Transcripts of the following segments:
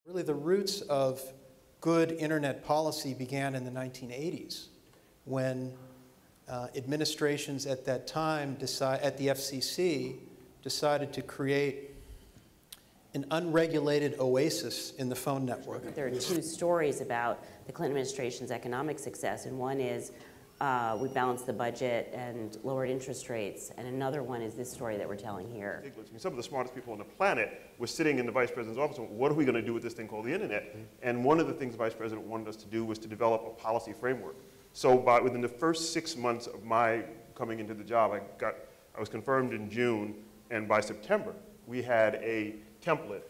Really, the roots of good internet policy began in the 1980s when administrations at that time at the FCC decided to create an unregulated oasis in the phone network. There are two stories about the Clinton administration's economic success, and one is we balanced the budget and lowered interest rates, and another one is this story that we're telling here. Some of the smartest people on the planet were sitting in the vice president's office and what are we going to do with this thing called the internet? And one of the things the vice president wanted us to do was to develop a policy framework. So within the first 6 months of my coming into the job, I was confirmed in June, and by September, we had a template,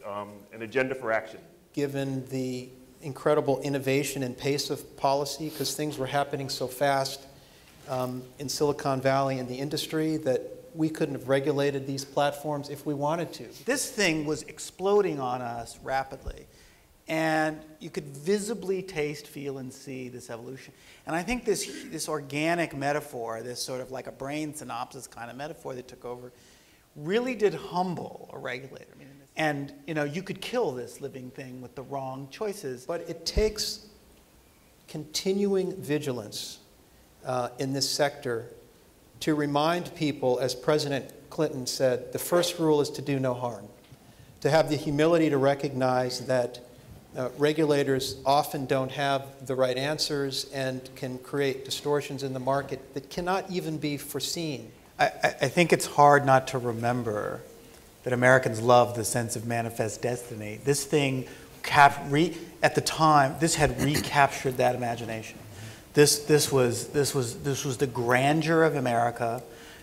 an agenda for action. Given the incredible innovation and pace of policy, because things were happening so fast in Silicon Valley in the industry that we couldn't have regulated these platforms if we wanted to. This thing was exploding on us rapidly. And you could visibly taste, feel, and see this evolution. And I think this organic metaphor, this sort of like a brain synopsis kind of metaphor that took over, really did humble a regulator. I mean, and you could kill this living thing with the wrong choices. But it takes continuing vigilance in this sector to remind people, as President Clinton said, the first rule is to do no harm. To have the humility to recognize that regulators often don't have the right answers and can create distortions in the market that cannot even be foreseen. I think it's hard not to remember that Americans love the sense of manifest destiny. This thing, at the time, this had recaptured that imagination. This was the grandeur of America.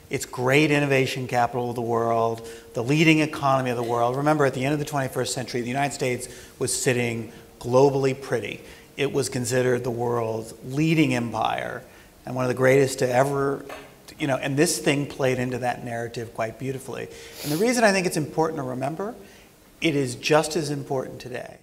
It's great innovation capital of the world, the leading economy of the world. Remember, at the end of the 21st century, the United States was sitting globally pretty. It was considered the world's leading empire and one of the greatest to ever, and this thing played into that narrative quite beautifully. And the reason I think it's important to remember, it is just as important today.